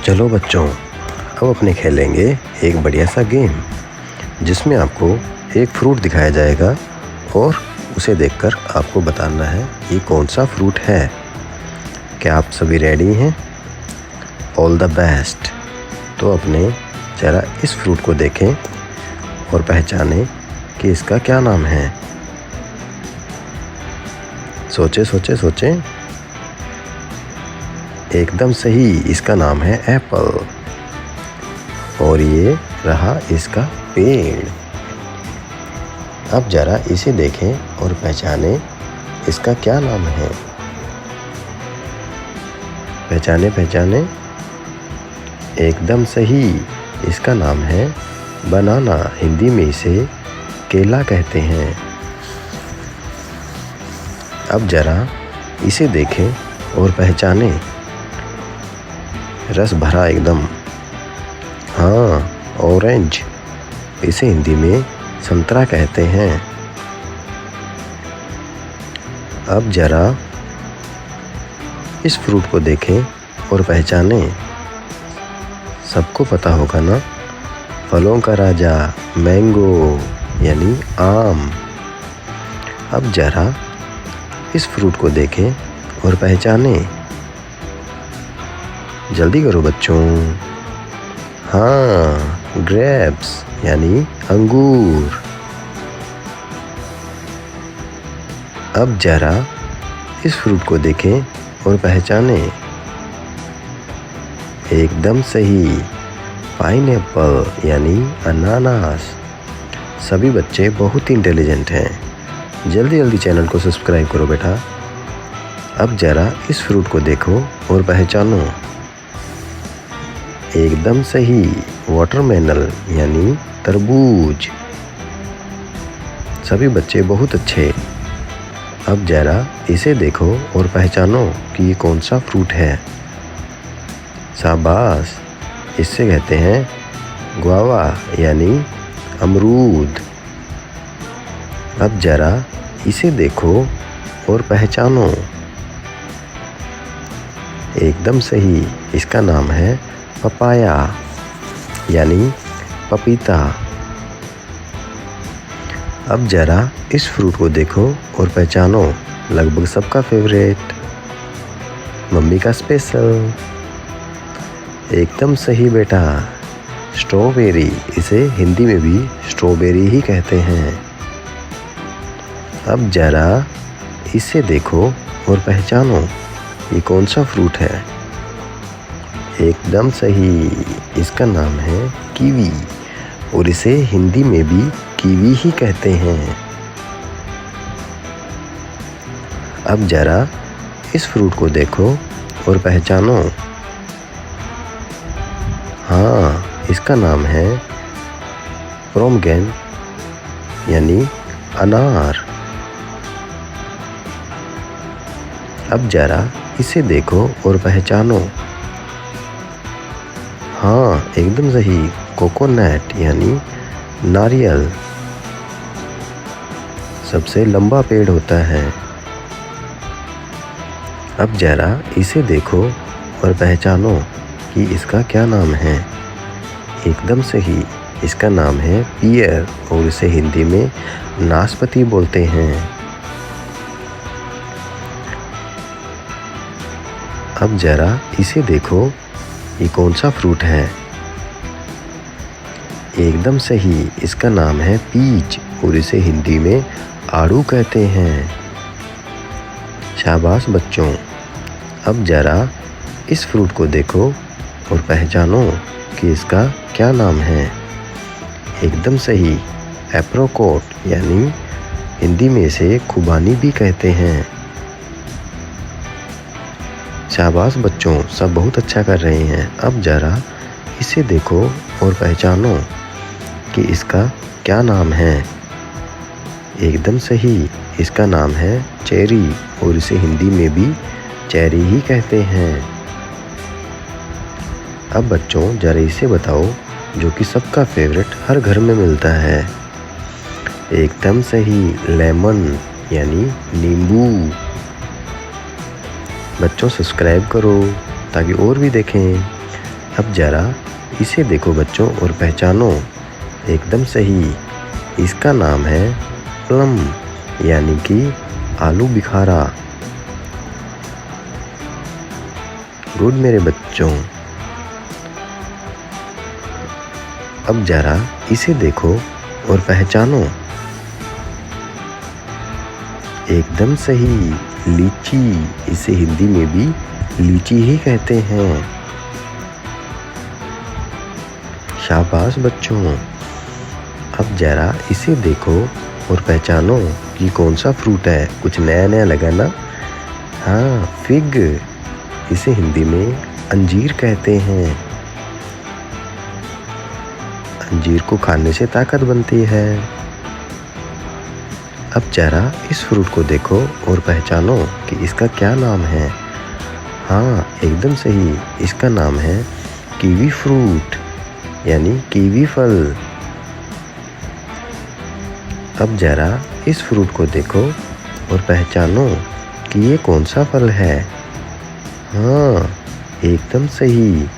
चलो बच्चों, अब अपने खेलेंगे एक बढ़िया सा गेम जिसमें आपको एक फ्रूट दिखाया जाएगा और उसे देखकर आपको बताना है ये कौन सा फ्रूट है। क्या आप सभी रेडी हैं? All the best. तो अपने ज़रा इस फ्रूट को देखें और पहचानें कि इसका क्या नाम है। सोचें सोचें सोचें। एकदम सही, इसका नाम है एप्पल। और ये रहा इसका पेड़। अब ज़रा इसे देखें और पहचानें इसका क्या नाम है। पहचाने पहचाने। एकदम सही, इसका नाम है बनाना। हिंदी में इसे केला कहते हैं। अब ज़रा इसे देखें और पहचाने। रस भरा एकदम। हाँ, ऑरेंज। इसे हिंदी में संतरा कहते हैं। अब ज़रा इस फ्रूट को देखें और पहचानें। सबको पता होगा ना, फलों का राजा मैंगो यानी आम। अब ज़रा इस फ्रूट को देखें और पहचानें। जल्दी करो बच्चों। हाँ, ग्रेप्स यानी अंगूर। अब ज़रा इस फ्रूट को देखें और पहचानें। एकदम सही, पाइनएप्पल यानी अनानास। सभी बच्चे बहुत ही इंटेलिजेंट हैं। जल्दी जल्दी चैनल को सब्सक्राइब करो बेटा। अब ज़रा इस फ्रूट को देखो और पहचानो। एकदम सही, वाटरमेलन यानी तरबूज। सभी बच्चे बहुत अच्छे। अब ज़रा इसे देखो और पहचानो कि ये कौन सा फ्रूट है। शाबाश, इससे कहते हैं गुआवा यानी अमरूद। अब ज़रा इसे देखो और पहचानो। एकदम सही, इसका नाम है पपाया यानी पपीता। अब ज़रा इस फ्रूट को देखो और पहचानो। लगभग सबका फेवरेट, मम्मी का स्पेशल। एकदम सही बेटा, स्ट्रॉबेरी। इसे हिंदी में भी स्ट्रॉबेरी ही कहते हैं। अब ज़रा इसे देखो और पहचानो ये कौन सा फ्रूट है। एकदम सही, इसका नाम है कीवी और इसे हिंदी में भी कीवी ही कहते हैं। अब ज़रा इस फ्रूट को देखो और पहचानो। हाँ, इसका नाम है पोमेग्रेनेट यानी अनार। अब ज़रा इसे देखो और पहचानो। हाँ, एकदम सही, कोकोनट यानी नारियल। सबसे लंबा पेड़ होता है। अब ज़रा इसे देखो और पहचानो कि इसका क्या नाम है। एकदम सही, इसका नाम है पियर और इसे हिंदी में नाशपाती बोलते हैं। अब ज़रा इसे देखो, ये कौन सा फ्रूट है। एकदम सही, इसका नाम है पीच और इसे हिंदी में आड़ू कहते हैं। शाबाश बच्चों। अब ज़रा इस फ्रूट को देखो और पहचानो कि इसका क्या नाम है। एकदम सही, एप्रिकॉट यानी हिंदी में इसे खुबानी भी कहते हैं। शाबाश बच्चों, सब बहुत अच्छा कर रहे हैं। अब ज़रा इसे देखो और पहचानो कि इसका क्या नाम है। एकदम सही, इसका नाम है चेरी और इसे हिंदी में भी चेरी ही कहते हैं। अब बच्चों ज़रा इसे बताओ, जो कि सबका फेवरेट हर घर में मिलता है। एकदम सही, लेमन यानी नींबू। बच्चों सब्सक्राइब करो ताकि और भी देखें। अब जरा इसे देखो बच्चों और पहचानो। एकदम सही, इसका नाम है प्लम यानी कि आलू बुखारा। गुड मेरे बच्चों। अब जरा इसे देखो और पहचानो। एकदम सही, लीची। इसे हिंदी में भी लीची ही कहते हैं। शाबाश बच्चों। अब जरा इसे देखो और पहचानो कि कौन सा फ्रूट है। कुछ नया नया लगा ना? हाँ, फिग। इसे हिंदी में अंजीर कहते हैं। अंजीर को खाने से ताकत बनती है। अब जरा इस फ्रूट को देखो और पहचानो कि इसका क्या नाम है। हाँ, एकदम सही, इसका नाम है कीवी फ्रूट यानी कीवी फल। अब जरा इस फ्रूट को देखो और पहचानो कि ये कौन सा फल है। हाँ, एकदम सही,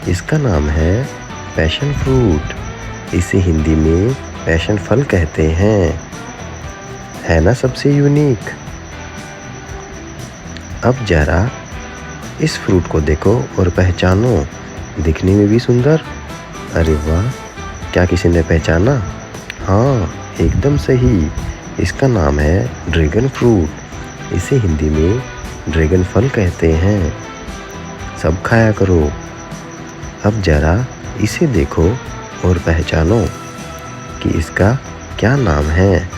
इसका नाम है पैशन फ्रूट। इसे हिंदी में पैशन फल कहते हैं। है ना सबसे यूनिक? अब जरा इस फ्रूट को देखो और पहचानो। दिखने में भी सुंदर। अरे वाह, क्या किसी ने पहचाना? हाँ, एकदम सही, इसका नाम है ड्रैगन फ्रूट। इसे हिंदी में ड्रैगन फल कहते हैं। सब खाया करो। अब जरा इसे देखो और पहचानो कि इसका क्या नाम है।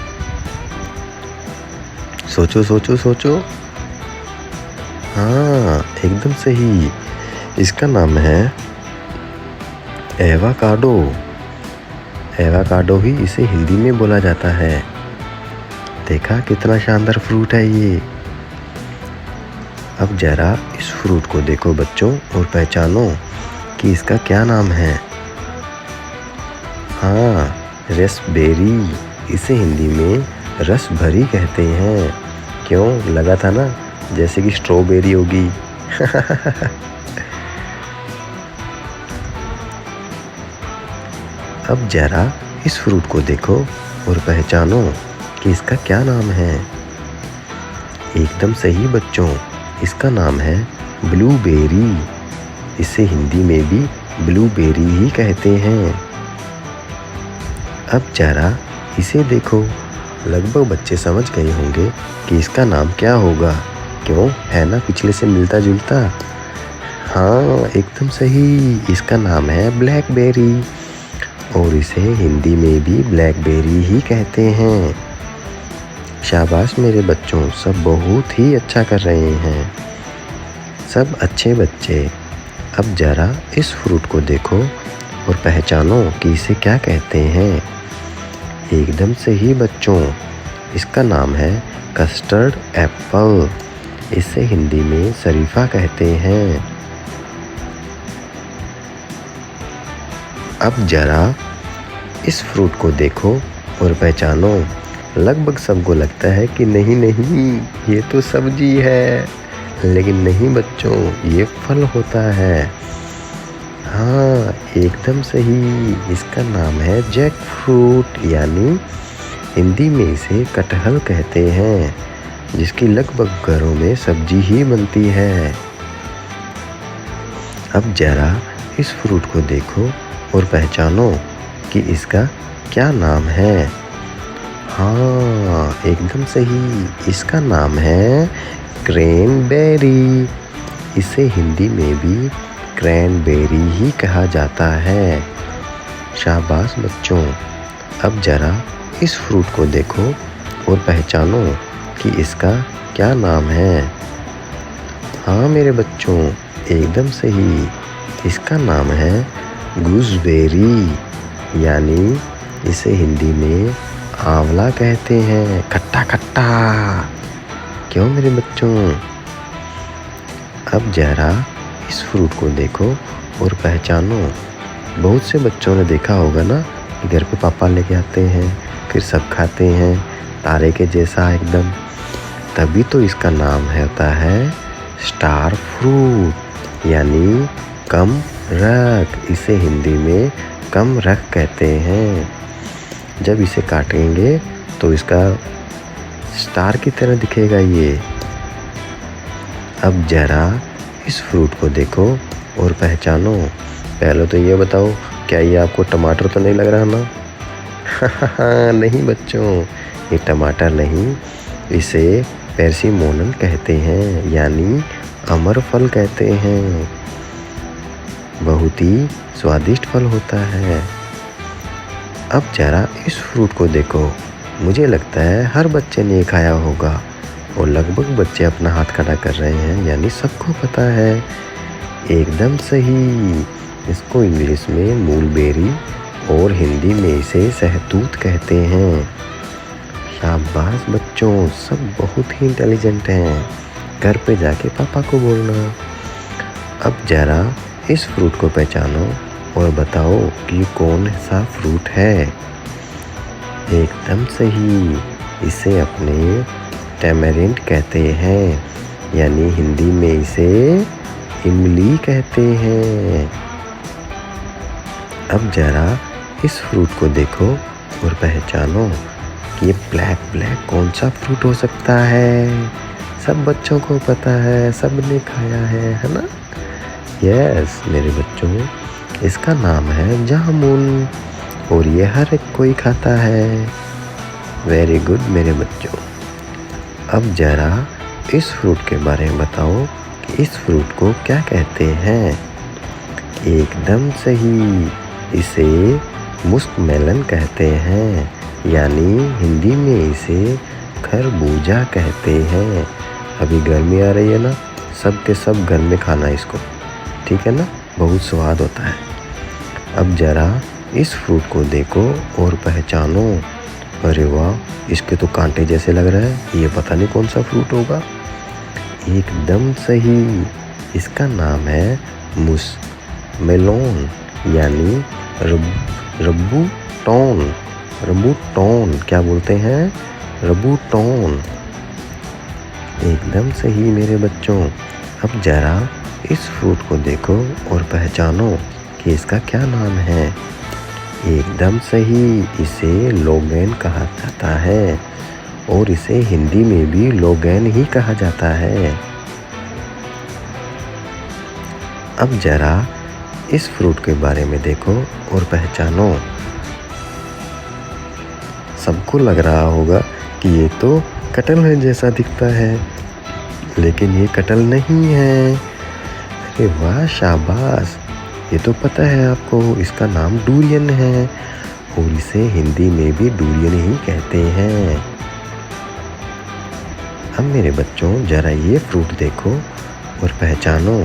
सोचो सोचो सोचो। हाँ, एकदम सही, इसका नाम है एवाकाडो। एवाकाडो ही इसे हिंदी में बोला जाता है। देखा कितना शानदार फ्रूट है ये। अब जरा इस फ्रूट को देखो बच्चों और पहचानो कि इसका क्या नाम है। हाँ, रसबेरी। इसे हिंदी में रस भरी कहते हैं। क्यों, लगा था ना जैसे कि स्ट्रॉबेरी होगी। अब जरा इस फ्रूट को देखो और पहचानो कि इसका क्या नाम है। एकदम सही बच्चों, इसका नाम है ब्लूबेरी। इसे हिंदी में भी ब्लूबेरी ही कहते हैं। अब जरा इसे देखो। लगभग बच्चे समझ गए होंगे कि इसका नाम क्या होगा। क्यों, है ना पिछले से मिलता जुलता? हाँ, एकदम सही, इसका नाम है ब्लैकबेरी और इसे हिंदी में भी ब्लैकबेरी ही कहते हैं। शाबाश मेरे बच्चों, सब बहुत ही अच्छा कर रहे हैं। सब अच्छे बच्चे। अब जरा इस फ्रूट को देखो और पहचानो कि इसे क्या कहते हैं। एकदम सही बच्चों, इसका नाम है कस्टर्ड एप्पल। इसे हिंदी में शरीफा कहते हैं। अब जरा इस फ्रूट को देखो और पहचानो। लगभग सबको लगता है कि नहीं नहीं, ये तो सब्जी है, लेकिन नहीं बच्चों, ये फल होता है। हाँ, एकदम सही, इसका नाम है जैक फ्रूट यानी हिंदी में इसे कटहल कहते हैं, जिसकी लगभग घरों में सब्जी ही बनती है। अब जरा इस फ्रूट को देखो और पहचानो कि इसका क्या नाम है। हाँ, एकदम सही, इसका नाम है क्रैनबेरी। इसे हिंदी में भी क्रैनबेरी ही कहा जाता है। शाबाश बच्चों। अब जरा इस फ्रूट को देखो और पहचानो कि इसका क्या नाम है। हाँ मेरे बच्चों, एकदम सही, इसका नाम है गूसबेरी यानी इसे हिंदी में आंवला कहते हैं। खट्टा खट्टा। क्यों मेरे बच्चों? अब जरा इस फ्रूट को देखो और पहचानो। बहुत से बच्चों ने देखा होगा ना कि घर पे पापा लेके आते हैं, फिर सब खाते हैं, तारे के जैसा एकदम। तभी तो इसका नाम होता है स्टार फ्रूट यानी कम रख, इसे हिंदी में कम रख कहते हैं। जब इसे काटेंगे तो इसका स्टार की तरह दिखेगा ये। अब जरा इस फ्रूट को देखो और पहचानो। पहले तो ये बताओ, क्या ये आपको टमाटर तो नहीं लग रहा ना? नहीं बच्चों, ये टमाटर नहीं, इसे पेरसिमोनन कहते हैं, यानी अमर फल कहते हैं। बहुत ही स्वादिष्ट फल होता है। अब जरा इस फ्रूट को देखो। मुझे लगता है हर बच्चे ने खाया होगा और लगभग बच्चे अपना हाथ खड़ा कर रहे हैं, यानी सबको पता है। एकदम सही, इसको इंग्लिश में मूलबेरी और हिंदी में इसे सहतूत कहते हैं। शाबाश बच्चों, सब बहुत ही इंटेलिजेंट हैं। घर पे जाके पापा को बोलना। अब जरा इस फ्रूट को पहचानो और बताओ कि कौन सा फ्रूट है। एकदम सही, इसे अपने टैमरिंड कहते हैं, यानी हिंदी में इसे इमली कहते हैं। अब जरा इस फ्रूट को देखो और पहचानो कि ये ब्लैक कौन सा फ्रूट हो सकता है। सब बच्चों को पता है, सब ने खाया है ना? यस मेरे बच्चों, इसका नाम है जामुन और ये हर एक कोई खाता है। वेरी गुड मेरे बच्चों। अब जरा इस फ्रूट के बारे में बताओ कि इस फ्रूट को क्या कहते हैं। एकदम सही, इसे मुस्कमेलन कहते हैं, यानी हिंदी में इसे खरबूजा कहते हैं। अभी गर्मी आ रही है ना, सब के सब घर में खाना इसको, ठीक है ना? बहुत स्वाद होता है। अब जरा इस फ्रूट को देखो और पहचानो। अरे वाह, इसके तो कांटे जैसे लग रहा है, ये पता नहीं कौन सा फ्रूट होगा। एकदम सही, इसका नाम है मुस्कमेलोन, यानी रबूटॉन क्या बोलते हैं? रबूटॉन। एकदम सही मेरे बच्चों। अब जरा इस फ्रूट को देखो और पहचानो कि इसका क्या नाम है। एकदम सही, इसे लोगेन कहा जाता है और इसे हिंदी में भी लोगेन ही कहा जाता है। अब जरा इस फ्रूट के बारे में देखो और पहचानो। सबको लग रहा होगा कि ये तो कटहल जैसा दिखता है, लेकिन ये कटहल नहीं है। अरे वाह, शाबाश, ये तो पता है आपको, इसका नाम डूरियन है और इसे हिंदी में भी डूरियन ही कहते हैं। अब मेरे बच्चों, जरा ये फ्रूट देखो और पहचानो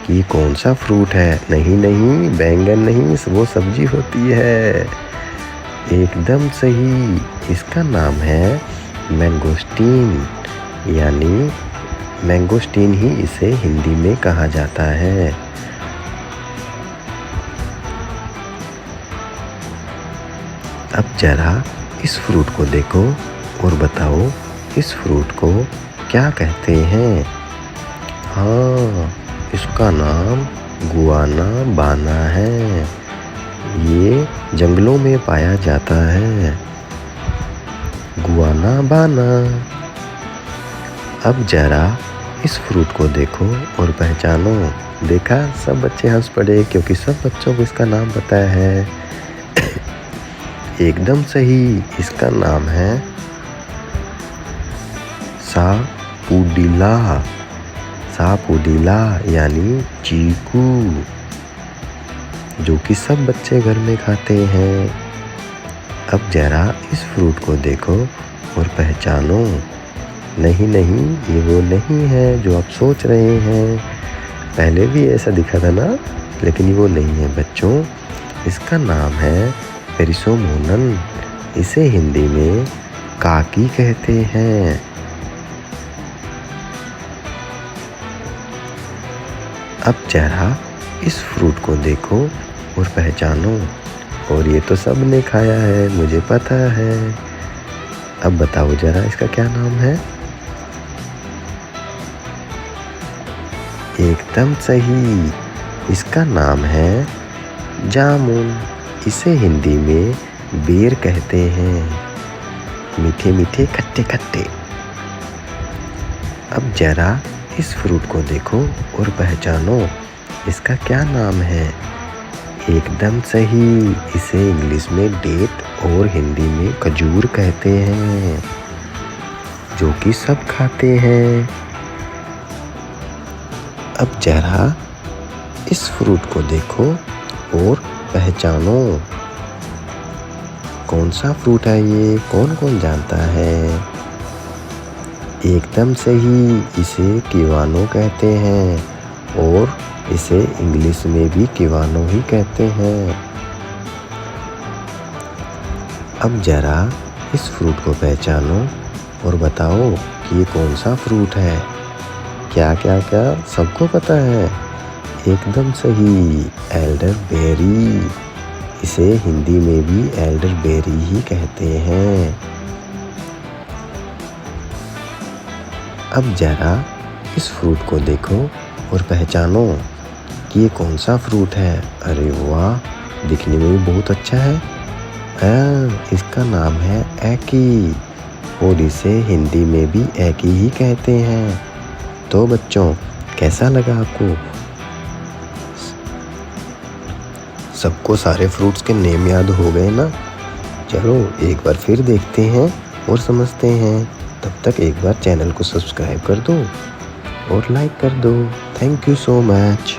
कि ये कौन सा फ्रूट है। नहीं, बैंगन नहीं, वो सब्जी होती है। एकदम सही, इसका नाम है मैंगोस्टीन, यानी मैंगोस्टीन ही इसे हिंदी में कहा जाता है। अब जरा इस फ्रूट को देखो और बताओ इस फ्रूट को क्या कहते हैं। हाँ, इसका नाम गुआनाबाना है। ये जंगलों में पाया जाता है। गुआनाबाना। अब जरा इस फ्रूट को देखो और पहचानो। देखा, सब बच्चे हंस पड़े क्योंकि सब बच्चों को इसका नाम पता है। एकदम सही, इसका नाम है सापुडिला, यानी चीकू, जो कि सब बच्चे घर में खाते हैं। अब जरा इस फ्रूट को देखो और पहचानो। नहीं, ये वो नहीं है जो आप सोच रहे हैं। पहले भी ऐसा दिखा था ना, लेकिन ये वो नहीं है बच्चों। इसका नाम है पेरिसोमोनन, इसे हिंदी में काकी कहते हैं। अब जरा इस फ्रूट को देखो और पहचानो। और ये तो सब ने खाया है, मुझे पता है। अब बताओ जरा इसका क्या नाम है। एकदम सही, इसका नाम है जामुन। इसे हिंदी में बेर कहते हैं। मीठे मीठे खट्टे खट्टे। अब जरा इस फ्रूट को देखो और पहचानो इसका क्या नाम है। एकदम सही, इसे इंग्लिश में डेट और हिंदी में खजूर कहते हैं, जो कि सब खाते हैं। अब जरा इस फ्रूट को देखो और पहचानो कौन सा फ्रूट है ये, कौन कौन जानता है। एकदम सही, इसे किवानो कहते हैं और इसे इंग्लिश में भी किवानो ही कहते हैं। अब जरा इस फ्रूट को पहचानो और बताओ कि ये कौन सा फ्रूट है। क्या क्या क्या सबको पता है? एकदम सही, एल्डरबेरी। इसे हिंदी में भी एल्डरबेरी ही कहते हैं। अब जरा इस फ्रूट को देखो और पहचानो कि ये कौन सा फ्रूट है। अरे वाह, दिखने में भी बहुत अच्छा है। इसका नाम है एकी और इसे हिंदी में भी एकी ही कहते हैं। तो बच्चों, कैसा लगा आपको? सबको सारे फ्रूट्स के नेम याद हो गए ना? चलो एक बार फिर देखते हैं और समझते हैं। तब तक एक बार चैनल को सब्सक्राइब कर दो और लाइक कर दो। Thank you so much.